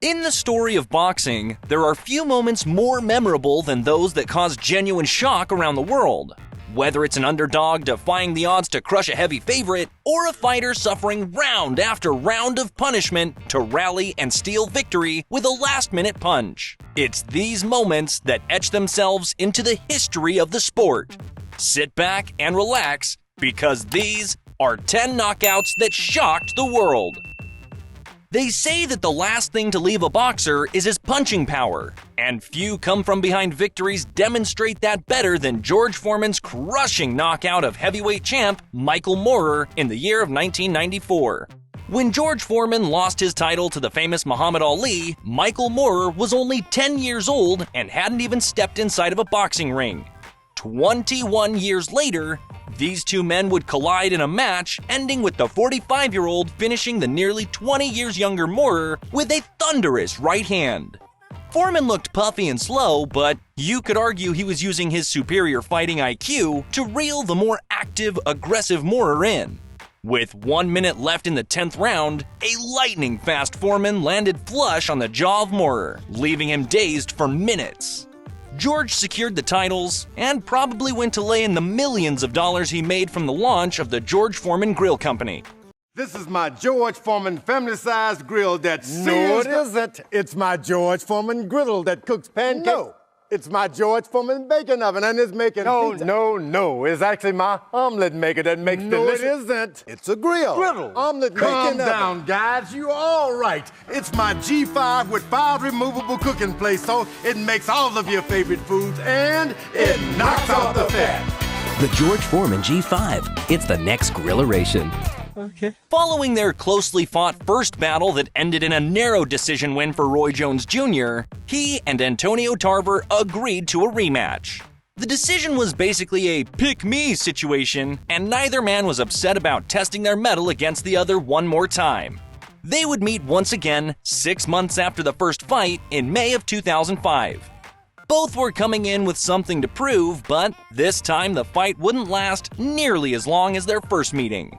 In the story of boxing, there are few moments more memorable than those that cause genuine shock around the world. Whether it's an underdog defying the odds to crush a heavy favorite, or a fighter suffering round after round of punishment to rally and steal victory with a last-minute punch. It's these moments that etch themselves into the history of the sport. Sit back and relax, because these are 10 knockouts that shocked the world. They say that the last thing to leave a boxer is his punching power, and few come-from-behind victories demonstrate that better than George Foreman's crushing knockout of heavyweight champ Michael Moorer in the year of 1994. When George Foreman lost his title to the famous Muhammad Ali, Michael Moorer was only 10 years old and hadn't even stepped inside of a boxing ring. 21 years later, these two men would collide in a match, ending with the 45-year-old finishing the nearly 20 years younger Moorer with a thunderous right hand. Foreman looked puffy and slow, but you could argue he was using his superior fighting IQ to reel the more active, aggressive Moorer in. With 1 minute left in the 10th round, a lightning-fast Foreman landed flush on the jaw of Moorer, leaving him dazed for minutes. George secured the titles and probably went to lay in the millions of dollars he made from the launch of the George Foreman Grill Company. This is my George Foreman family-sized grill that sears... No, it isn't. It's my George Foreman griddle that cooks pancakes. No, it's my George Foreman bacon oven, and it's making pizza. No. It's actually my omelet maker that makes delicious... No, it isn't. It's a grill. Griddle. Omelet making Calm oven. down, guys. You're all right. It's my G5 with 5 removable cooking plates, so it makes all of your favorite foods, and it knocks off the fat. The George Foreman G5. It's the next grilleration. Okay. Following their closely fought first battle that ended in a narrow decision win for Roy Jones Jr., he and Antonio Tarver agreed to a rematch. The decision was basically a pick-me situation, and neither man was upset about testing their mettle against the other one more time. They would meet once again 6 months after the first fight in May of 2005. Both were coming in with something to prove, but this time the fight wouldn't last nearly as long as their first meeting.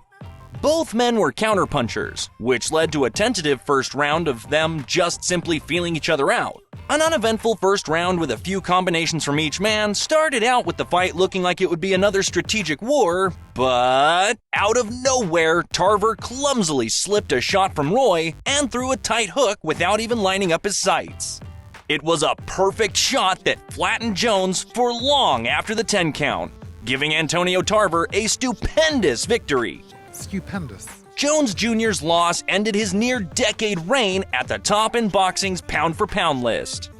Both men were counterpunchers, which led to a tentative first round of them just simply feeling each other out. An uneventful first round with a few combinations from each man started out with the fight looking like it would be another strategic war, but out of nowhere, Tarver clumsily slipped a shot from Roy and threw a tight hook without even lining up his sights. It was a perfect shot that flattened Jones for long after the 10 count, giving Antonio Tarver a stupendous victory. Stupendous. Jones Jr.'s loss ended his near-decade reign at the top in boxing's pound-for-pound list.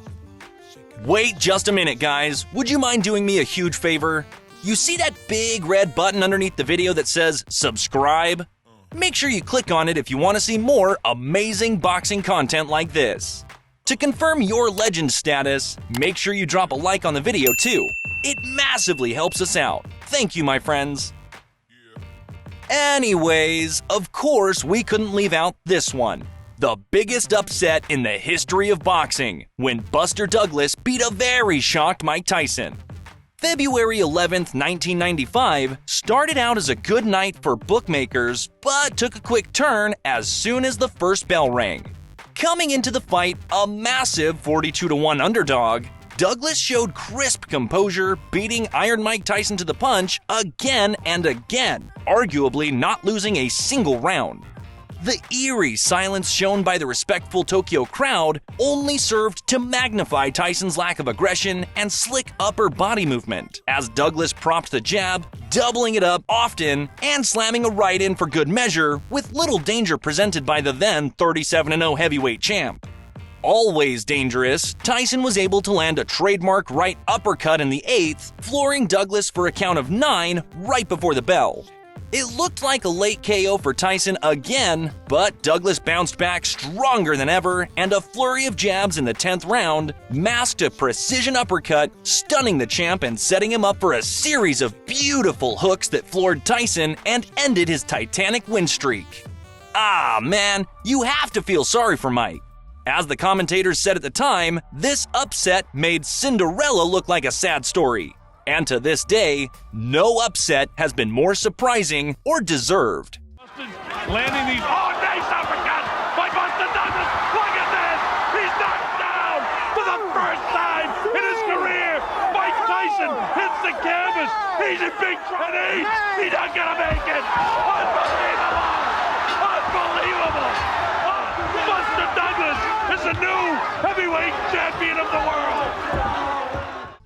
Wait just a minute, guys. Would you mind doing me a huge favor? You see that big red button underneath the video that says subscribe? Make sure you click on it if you want to see more amazing boxing content like this. To confirm your legend status, make sure you drop a like on the video too. It massively helps us out. Thank you, my friends. Anyways, of course we couldn't leave out this one. The biggest upset in the history of boxing, when Buster Douglas beat a very shocked Mike Tyson. February 11th, 1995 started out as a good night for bookmakers, but took a quick turn as soon as the first bell rang. Coming into the fight, a massive 42-1 underdog, Douglas showed crisp composure, beating Iron Mike Tyson to the punch again and again, arguably not losing a single round. The eerie silence shown by the respectful Tokyo crowd only served to magnify Tyson's lack of aggression and slick upper body movement, as Douglas propped the jab, doubling it up often and slamming a right in for good measure, with little danger presented by the then 37-0 heavyweight champ. Always dangerous, Tyson was able to land a trademark right uppercut in the 8th, flooring Douglas for a count of 9 right before the bell. It looked like a late KO for Tyson again, but Douglas bounced back stronger than ever, and a flurry of jabs in the 10th round masked a precision uppercut, stunning the champ and setting him up for a series of beautiful hooks that floored Tyson and ended his titanic win streak. Ah man, you have to feel sorry for Mike. As the commentators said at the time, this upset made Cinderella look like a sad story. And to this day, no upset has been more surprising or deserved. Landing these, oh, nice uppercut by Buster Douglas. Look at this. off the canvas. He's in big trouble. He's not gonna make it. Unbelievable! Unbelievable! Buster Douglas is the new heavyweight champion of the world.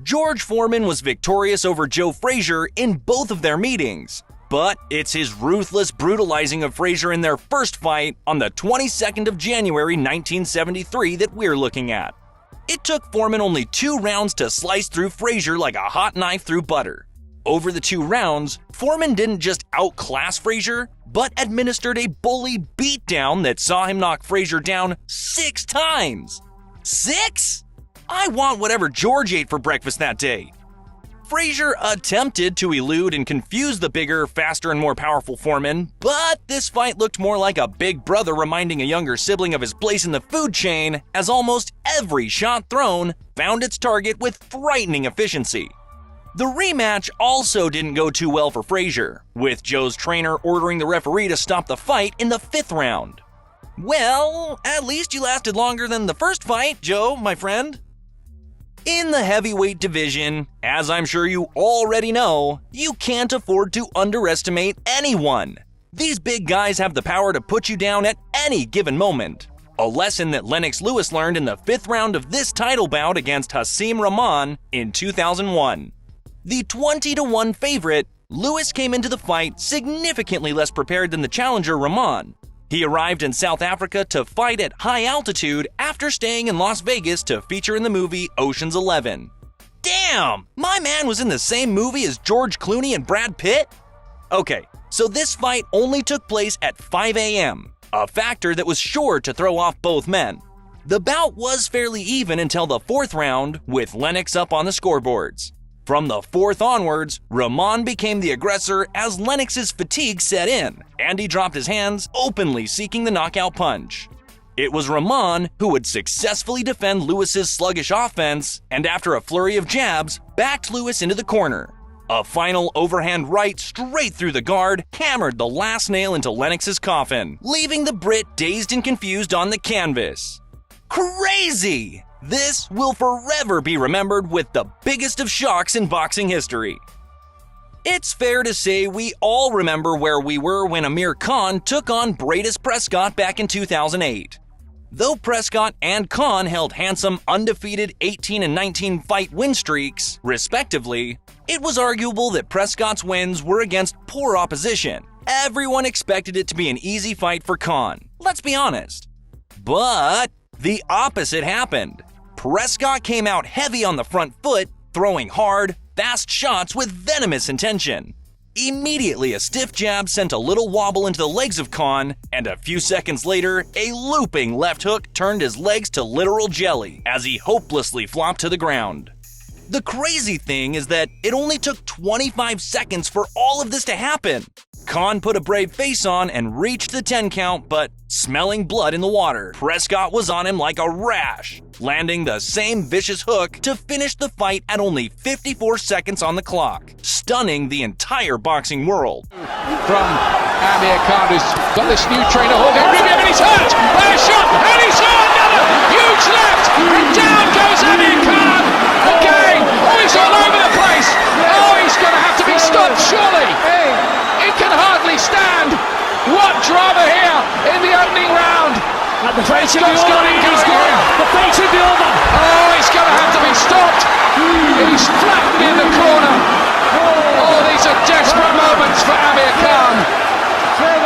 George Foreman was victorious over Joe Frazier in both of their meetings. But it's his ruthless brutalizing of Frazier in their first fight on the 22nd of January 1973 that we're looking at. It took Foreman only 2 rounds to slice through Frazier like a hot knife through butter. Over the 2 rounds, Foreman didn't just outclass Frazier, but administered a bully beatdown that saw him knock Frazier down 6 times. 6? I want whatever George ate for breakfast that day. Frazier attempted to elude and confuse the bigger, faster, and more powerful Foreman, but this fight looked more like a big brother reminding a younger sibling of his place in the food chain, as almost every shot thrown found its target with frightening efficiency. The rematch also didn't go too well for Frazier, with Joe's trainer ordering the referee to stop the fight in the 5th round. Well, at least you lasted longer than the first fight, Joe, my friend. In the heavyweight division, as I'm sure you already know, you can't afford to underestimate anyone. These big guys have the power to put you down at any given moment. A lesson that Lennox Lewis learned in the 5th round of this title bout against Hasim Rahman in 2001. The 20-1 favorite, Lewis came into the fight significantly less prepared than the challenger Rahman. He arrived in South Africa to fight at high altitude after staying in Las Vegas to feature in the movie Ocean's 11. Damn! My man was in the same movie as George Clooney and Brad Pitt? Okay, so this fight only took place at 5 a.m., a factor that was sure to throw off both men. The bout was fairly even until the 4th round, with Lennox up on the scoreboards. From the 4th onwards, Rahman became the aggressor as Lennox's fatigue set in, and he dropped his hands, openly seeking the knockout punch. It was Rahman who would successfully defend Lewis's sluggish offense, and after a flurry of jabs, backed Lewis into the corner. A final overhand right straight through the guard hammered the last nail into Lennox's coffin, leaving the Brit dazed and confused on the canvas. Crazy! This will forever be remembered with the biggest of shocks in boxing history. It's fair to say we all remember where we were when Amir Khan took on Bradis Prescott back in 2008. Though Prescott and Khan held handsome undefeated 18 and 19 fight win streaks, respectively, it was arguable that Prescott's wins were against poor opposition. Everyone expected it to be an easy fight for Khan, let's be honest. But the opposite happened. Prescott came out heavy on the front foot, throwing hard, fast shots with venomous intention. Immediately, a stiff jab sent a little wobble into the legs of Khan, and a few seconds later, a looping left hook turned his legs to literal jelly as he hopelessly flopped to the ground. The crazy thing is that it only took 25 seconds for all of this to happen. Khan put a brave face on and reached the 10 count, but smelling blood in the water, Prescott was on him like a rash, landing the same vicious hook to finish the fight at only 54 seconds on the clock, stunning the entire boxing world. From Amir Khan, who's got this new trainer holding Ribia, and he's hurt! And a shot, and he saw another huge left, and down goes Amir Khan again! Oh, he's all over the place! Oh, he's going to have to be stopped, surely! It can hardly stand! What drama here in the opening round! And the fight should be over. The fight should be over. Oh, he's going to have to be stopped. He's flattened in the corner. Oh, these are desperate moments for Amir Khan.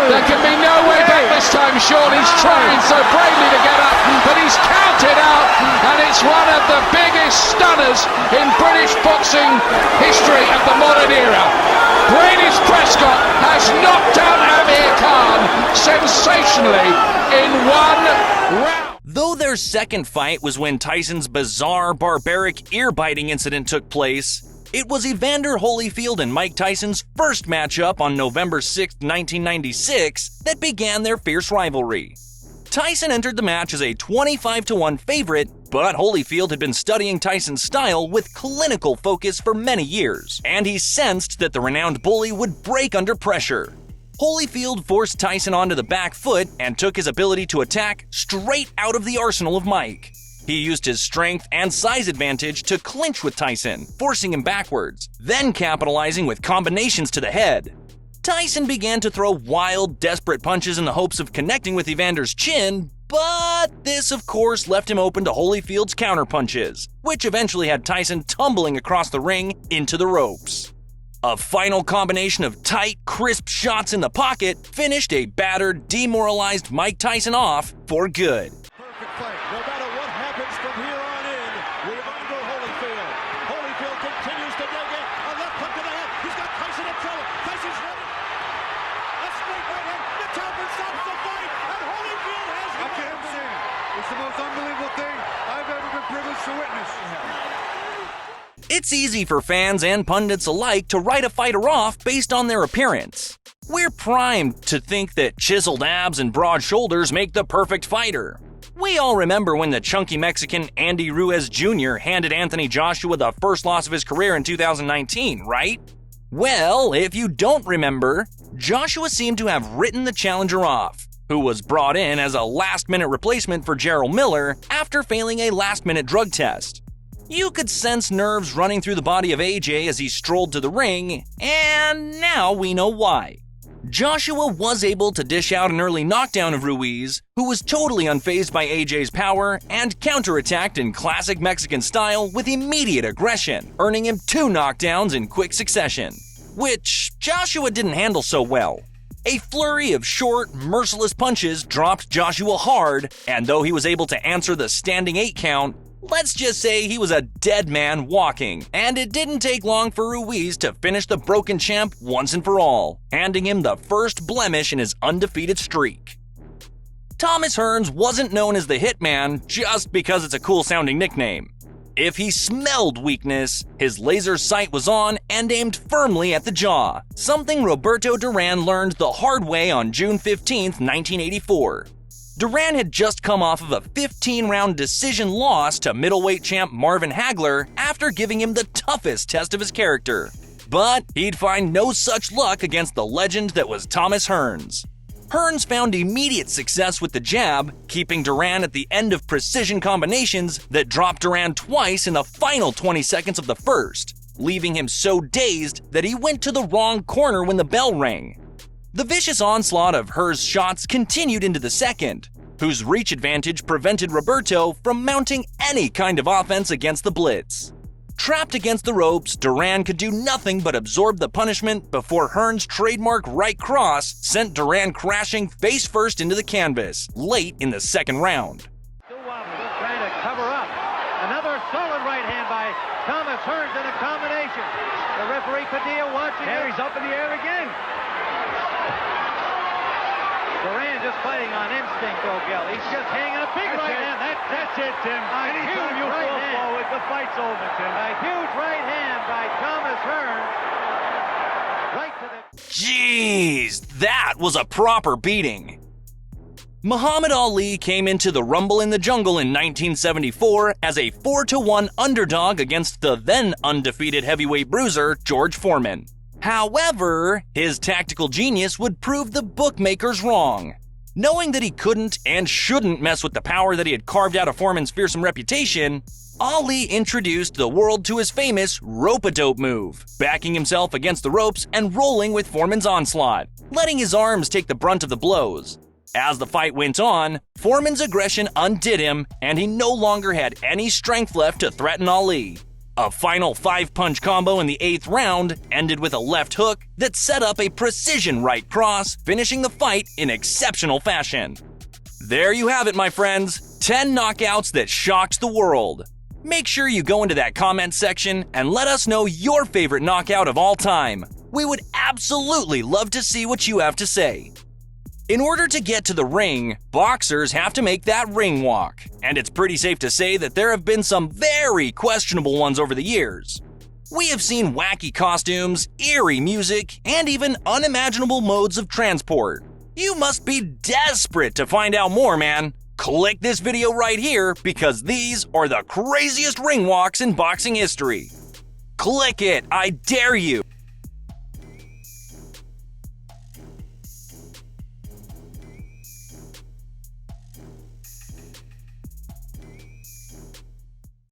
There can be no way back this time, Sean. He's trying so bravely to get up, but he's counted out, and it's one of the biggest stunners in British boxing history of the modern era. Bradis Prescott has knocked down Amir Khan sensationally in one round. Though their second fight was when Tyson's bizarre, barbaric, ear-biting incident took place, it was Evander Holyfield and Mike Tyson's first matchup on November 6, 1996 that began their fierce rivalry. Tyson entered the match as a 25-1 favorite, but Holyfield had been studying Tyson's style with clinical focus for many years, and he sensed that the renowned bully would break under pressure. Holyfield forced Tyson onto the back foot and took his ability to attack straight out of the arsenal of Mike. He used his strength and size advantage to clinch with Tyson, forcing him backwards, then capitalizing with combinations to the head. Tyson began to throw wild, desperate punches in the hopes of connecting with Evander's chin, but this, of course, left him open to Holyfield's counterpunches, which eventually had Tyson tumbling across the ring into the ropes. A final combination of tight, crisp shots in the pocket finished a battered, demoralized Mike Tyson off for good. Perfect fight. No matter what happens from here on in, we're under Holyfield. Holyfield continues to dig in. A left hook to the head. He's got Tyson in trouble. Tyson's ready. A straight right hand. The Talbot stops the fight, and Holyfield has I can't say it. It's the most unbelievable thing I've ever been privileged to witness. It's easy for fans and pundits alike to write a fighter off based on their appearance. We're primed to think that chiseled abs and broad shoulders make the perfect fighter. We all remember when the chunky Mexican Andy Ruiz Jr. handed Anthony Joshua the first loss of his career in 2019, right? Well, if you don't remember, Joshua seemed to have written the challenger off, who was brought in as a last-minute replacement for Jarrell Miller after failing a last-minute drug test. You could sense nerves running through the body of AJ as he strolled to the ring, and now we know why. Joshua was able to dish out an early knockdown of Ruiz, who was totally unfazed by AJ's power and counterattacked in classic Mexican style with immediate aggression, earning him 2 knockdowns in quick succession, which Joshua didn't handle so well. A flurry of short, merciless punches dropped Joshua hard, and though he was able to answer the standing 8 count, let's just say he was a dead man walking, and it didn't take long for Ruiz to finish the broken champ once and for all, handing him the first blemish in his undefeated streak. Thomas Hearns wasn't known as the Hitman just because it's a cool-sounding nickname. If he smelled weakness, his laser sight was on and aimed firmly at the jaw, something Roberto Duran learned the hard way on June 15, 1984. Duran had just come off of a 15-round decision loss to middleweight champ Marvin Hagler after giving him the toughest test of his character. But he'd find no such luck against the legend that was Thomas Hearns. Hearns found immediate success with the jab, keeping Duran at the end of precision combinations that dropped Duran twice in the final 20 seconds of the first, leaving him so dazed that he went to the wrong corner when the bell rang. The vicious onslaught of Hearns' shots continued into the second, whose reach advantage prevented Roberto from mounting any kind of offense against the blitz. Trapped against the ropes, Duran could do nothing but absorb the punishment before Hearns' trademark right cross sent Duran crashing face first into the canvas late in the second round. Still trying to cover up. Another solid right hand by Thomas Hearns in a combination. The referee Padilla watching. There he's up in the air again. Duran just fighting on instinct, though, Gil. He's just hanging a big right hand. That's it, Tim. Anytime you fall forward, the fight's over, Tim. A huge right hand by Thomas Hearns. Right to the... Jeez, that was a proper beating. Muhammad Ali came into the Rumble in the Jungle in 1974 as a 4-1 underdog against the then undefeated heavyweight bruiser George Foreman. However, his tactical genius would prove the bookmakers wrong. Knowing that he couldn't and shouldn't mess with the power that he had carved out of Foreman's fearsome reputation, Ali introduced the world to his famous rope-a-dope move, backing himself against the ropes and rolling with Foreman's onslaught, letting his arms take the brunt of the blows. As the fight went on, Foreman's aggression undid him, and he no longer had any strength left to threaten Ali. A final 5-punch combo in the 8th round ended with a left hook that set up a precision right cross, finishing the fight in exceptional fashion. There you have it, my friends. 10 knockouts that shocked the world. Make sure you go into that comment section and let us know your favorite knockout of all time. We would absolutely love to see what you have to say. In order to get to the ring, boxers have to make that ring walk, and it's pretty safe to say that there have been some very questionable ones over the years. We have seen wacky costumes, eerie music, and even unimaginable modes of transport. You must be desperate to find out more, man. Click this video right here because these are the craziest ring walks in boxing history. Click it, I dare you!